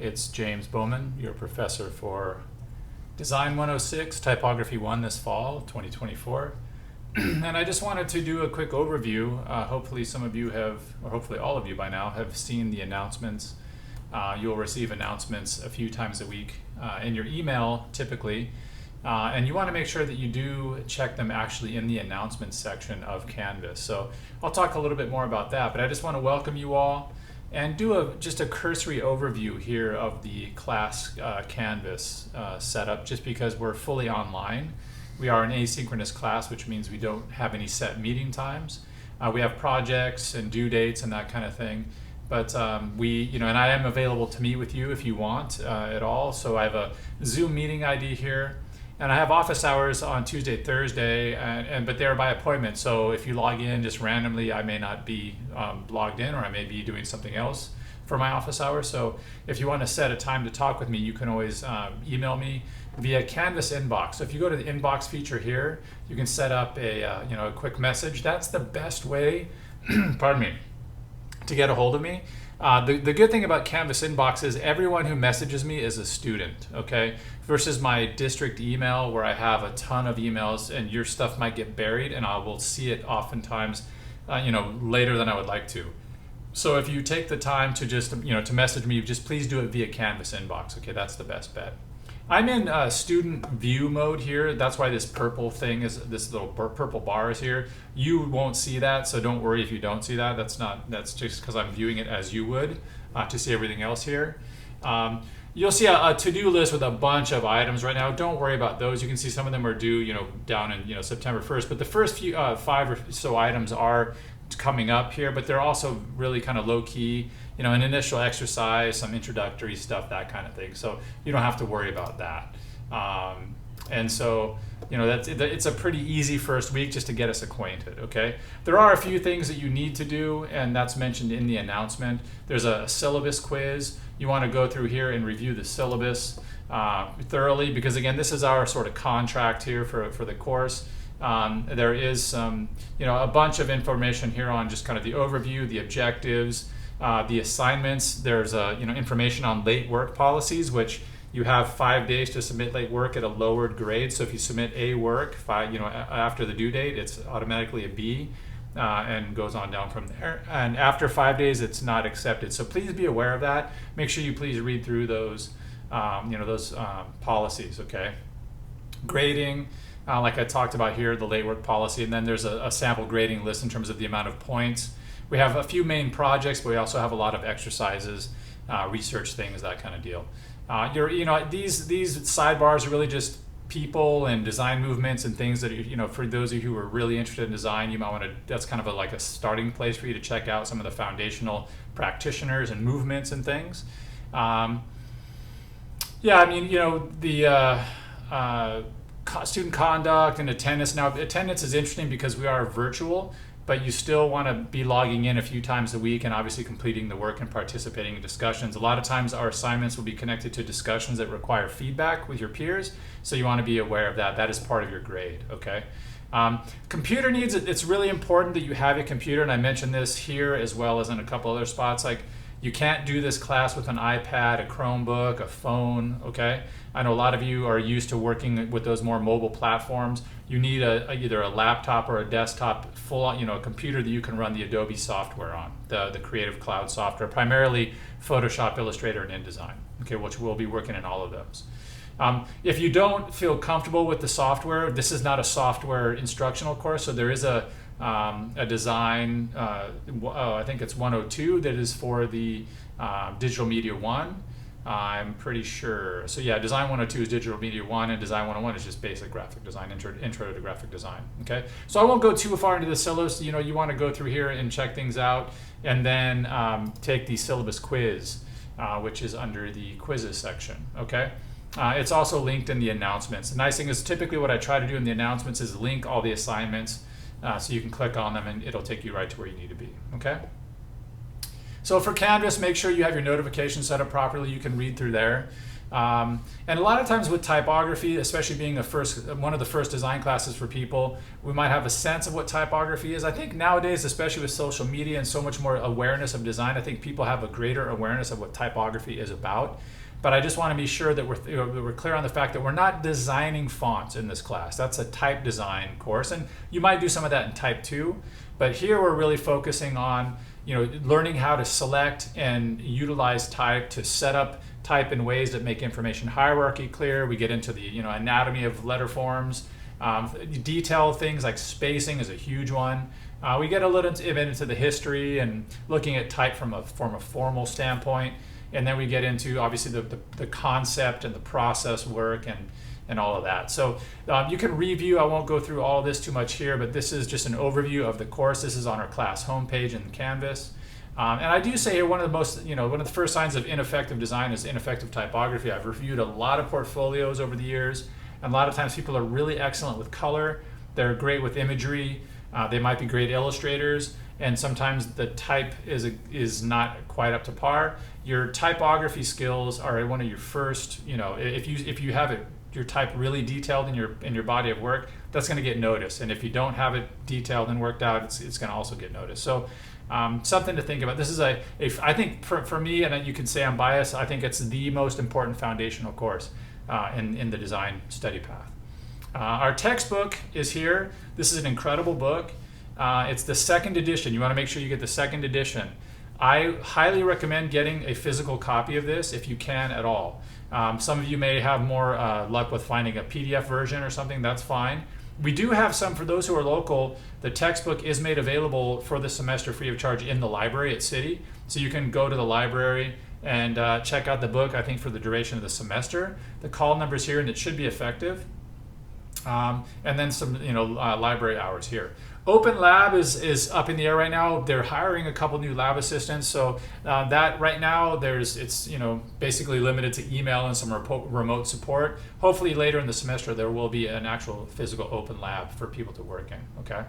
It's James Bowman, your professor for Design 106, Typography 1 this fall, 2024. And I just wanted to do a quick overview. Hopefully some of you have, or hopefully all of you by now, have seen the announcements. You'll receive announcements a few times a week in your email, typically. And you want to make sure that you do check them actually in the announcements section of Canvas. So I'll talk a little bit more about that, but I just want to welcome you all and do just a cursory overview here of the class Canvas setup, just because we're fully online. We are an asynchronous class, which means we don't have any set meeting times. We have projects and due dates and that kind of thing. But and I am available to meet with you if you want at all. So I have a Zoom meeting ID here. And I have office hours on Tuesday, Thursday, but they're by appointment. So if you log in just randomly, I may not be logged in, or I may be doing something else for my office hours. So if you want to set a time to talk with me, you can always email me via Canvas inbox. So if you go to the inbox feature here, you can set up a quick message. That's the best way, pardon me, to get a hold of me. The good thing about Canvas inbox is everyone who messages me is a student, okay? Versus my district email where I have a ton of emails and your stuff might get buried and I will see it oftentimes, later than I would like to. So if you take the time to just, to message me, just please do it via Canvas inbox, okay? That's the best bet. I'm in student view mode here. That's why this purple thing is, this little purple bar is here. You won't see that, so don't worry if you don't see that. That's just because I'm viewing it as you would to see everything else here. You'll see a to-do list with a bunch of items right now. Don't worry about those. You can see some of them are due, down in September 1st. But the first few 5 or so items are coming up here, but they're also really kind of low-key. An initial exercise, some introductory stuff, that kind of thing. So you don't have to worry about that. And so, it's a pretty easy first week just to get us acquainted, okay? There are a few things that you need to do, and that's mentioned in the announcement. There's a syllabus quiz. You want to go through here and review the syllabus thoroughly, because again, this is our sort of contract here for the course. There is some, a bunch of information here on just kind of the overview, the objectives, the assignments. There's information on late work policies, which you have 5 days to submit late work at a lowered grade. So if you submit A work after the due date, it's automatically a B and goes on down from there. And after 5 days, it's not accepted. So please be aware of that. Make sure you please read through those policies. Okay. Grading. Like I talked about here, the late work policy, and then there's a sample grading list in terms of the amount of points. We have a few main projects, but we also have a lot of exercises, research things, that kind of deal. These sidebars are really just people and design movements and things that, for those of you who are really interested in design, you might want to, that's kind of like a starting place for you to check out some of the foundational practitioners and movements and things. Student conduct and attendance. Now, attendance is interesting because we are virtual, but you still want to be logging in a few times a week and obviously completing the work and participating in discussions. A lot of times our assignments will be connected to discussions that require feedback with your peers, so you want to be aware of that. That is part of your grade, okay? Computer needs, it's really important that you have a computer, and I mentioned this here as well as in a couple other spots. Like, you can't do this class with an iPad, a Chromebook, a phone, okay? I know a lot of you are used to working with those more mobile platforms. You need either a laptop or a desktop, a computer that you can run the Adobe software on, the Creative Cloud software, primarily Photoshop, Illustrator, and InDesign, okay, which we'll be working in all of those. If you don't feel comfortable with the software, this is not a software instructional course, so there is a design, I think it's 102, that is for the Digital Media 1. I'm pretty sure. So yeah, Design 102 is Digital Media 1, and Design 101 is just basic graphic design, intro to graphic design. Okay, so I won't go too far into the syllabus. You want to go through here and check things out, and then take the syllabus quiz, which is under the quizzes section. Okay. It's also linked in the announcements. The nice thing is typically what I try to do in the announcements is link all the assignments so you can click on them and it'll take you right to where you need to be, okay? So for Canvas, make sure you have your notifications set up properly. You can read through there. And a lot of times with typography, especially being one of the first design classes for people, we might have a sense of what typography is. I think nowadays, especially with social media and so much more awareness of design, I think people have a greater awareness of what typography is about. But I just want to be sure that we're clear on the fact that we're not designing fonts in this class. That's a type design course, and you might do some of that in type 2. But here we're really focusing on learning how to select and utilize type to set up type in ways that make information hierarchy clear. We get into the anatomy of letter forms. Detail things like spacing is a huge one. We get a little bit into the history and looking at type from a formal standpoint. And then we get into obviously the concept and the process work and all of that. So you can review, I won't go through all this too much here, but this is just an overview of the course. This is on our class homepage in Canvas. And I do say here one of the first signs of ineffective design is ineffective typography. I've reviewed a lot of portfolios over the years, and a lot of times people are really excellent with color. They're great with imagery. They might be great illustrators, and sometimes the type is not quite up to par. Your typography skills are one of your first, if you have your type really detailed in your body of work, that's going to get noticed. And if you don't have it detailed and worked out, it's going to also get noticed. So something to think about. This is I think for me, and you can say I'm biased, I think it's the most important foundational course in the design study path. Our textbook is here. This is an incredible book. It's the second edition. You want to make sure you get the second edition. I highly recommend getting a physical copy of this if you can at all. Some of you may have more luck with finding a PDF version or something. That's fine. We do have some, for those who are local, the textbook is made available for the semester free of charge in the library at City. So you can go to the library and check out the book, I think, for the duration of the semester. The call number's here and it should be effective. And then some library hours here. Open Lab is up in the air right now. They're hiring a couple new lab assistants, so that right now it's basically limited to email and some remote support. Hopefully later in the semester there will be an actual physical open lab for people to work in. Okay,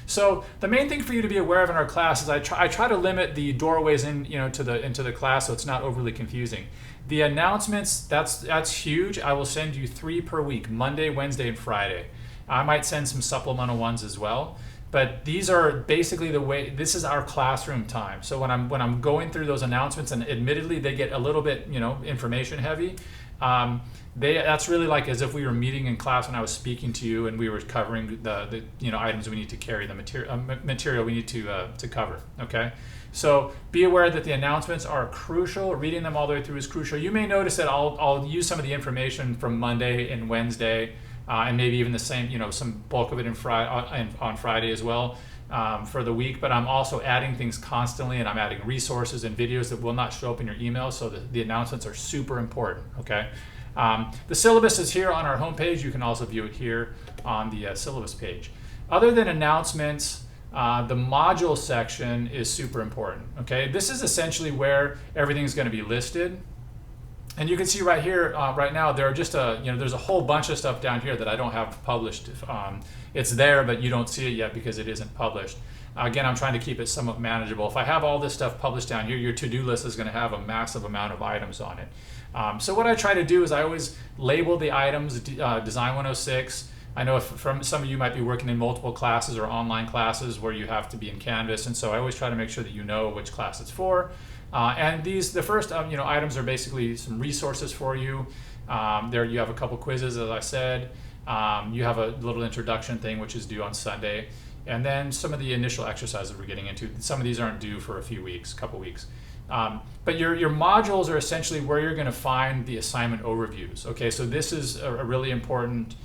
so the main thing for you to be aware of in our class is I try to limit the doorways into the class so it's not overly confusing. The announcements, that's huge. I will send you 3 per week: Monday, Wednesday, and Friday. I might send some supplemental ones as well. But these are basically this is our classroom time. So when I'm going through those announcements, and admittedly they get a little bit information heavy, that's really like as if we were meeting in class when I was speaking to you and we were covering the items we need to carry, the material we need to cover. Okay, so be aware that the announcements are crucial. Reading them all the way through is crucial. You may notice that I'll use some of the information from Monday and Wednesday. And maybe even the same, some bulk of it on Friday as well for the week. But I'm also adding things constantly, and I'm adding resources and videos that will not show up in your email. So the announcements are super important. Okay. The syllabus is here on our homepage. You can also view it here on the syllabus page. Other than announcements, the module section is super important. Okay. This is essentially where everything's going to be listed. And you can see right here, right now, there are just there's a whole bunch of stuff down here that I don't have published. It's there, but you don't see it yet because it isn't published. Again, I'm trying to keep it somewhat manageable. If I have all this stuff published down here, your to-do list is going to have a massive amount of items on it. So what I try to do is I always label the items, Design 106. I know from some of you might be working in multiple classes or online classes where you have to be in Canvas, and so I always try to make sure that you know which class it's for. And the first items are basically some resources for you. There you have a couple quizzes, as I said. You have a little introduction thing which is due on Sunday, and then some of the initial exercises we're getting into. Some of these aren't due for a couple weeks. But your modules are essentially where you're going to find the assignment overviews. Okay, so this is a really important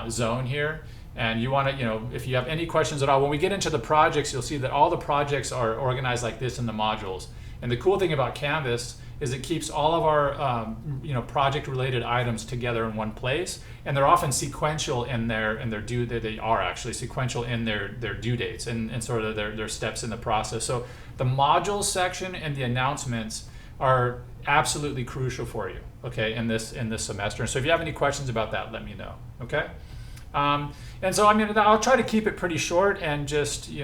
zone here. And you want to, if you have any questions at all, when we get into the projects, you'll see that all the projects are organized like this in the modules. And the cool thing about Canvas is it keeps all of our project-related items together in one place, and they're often sequential in their due. They are actually sequential in their due dates and sort of their steps in the process. So the modules section and the announcements are absolutely crucial for you. Okay, in this semester. And so if you have any questions about that, let me know. Okay. And so I'll try to keep it pretty short and just if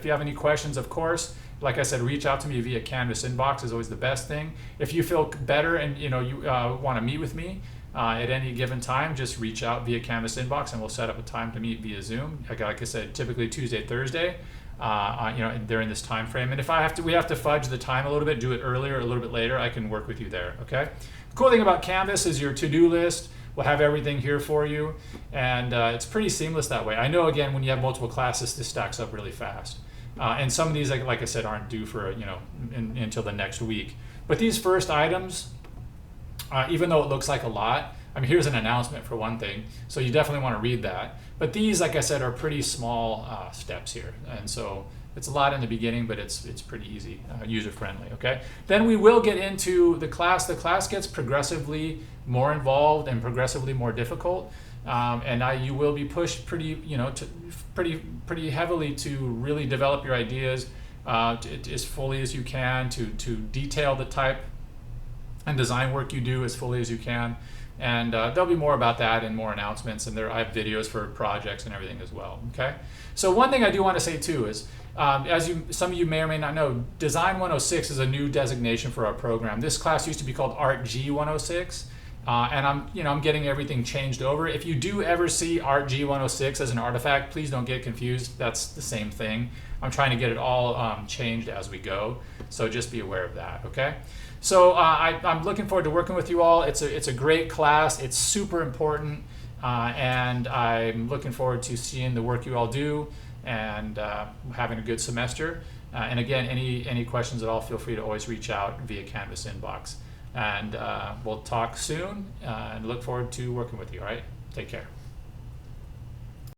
you have any questions, of course. like I said, reach out to me via Canvas inbox is always the best thing. If you feel better and you want to meet with me at any given time, just reach out via Canvas inbox and we'll set up a time to meet via Zoom. Like I said, typically Tuesday, Thursday, during this time frame. And if we have to fudge the time a little bit, do it earlier or a little bit later, I can work with you there. Okay. The cool thing about Canvas is your to-do list. We'll have everything here for you, and it's pretty seamless that way. I know, again, when you have multiple classes, this stacks up really fast. And some of these, like I said, aren't due for until the next week. But these first items, even though it looks like a lot, I mean, here's an announcement for one thing, so you definitely want to read that. But these, like I said, are pretty small steps here, and so it's a lot in the beginning, but it's pretty easy, user-friendly, okay? Then we will get into the class. The class gets progressively more involved and progressively more difficult, and you will be pushed pretty heavily to really develop your ideas as fully as you can, to detail the type and design work you do as fully as you can. And there'll be more about that and more announcements, and I have videos for projects and everything as well, okay? So one thing I do want to say too is, some of you may or may not know, Design 106 is a new designation for our program. This class used to be called Art G 106, and I'm getting everything changed over. If you do ever see Art G 106 as an artifact, please don't get confused. That's the same thing. I'm trying to get it all changed as we go, so just be aware of that, okay? So I'm looking forward to working with you all. It's a great class. It's super important, and I'm looking forward to seeing the work you all do and having a good semester. And again, any questions at all, feel free to always reach out via Canvas inbox. And we'll talk soon, and look forward to working with you. All right, take care.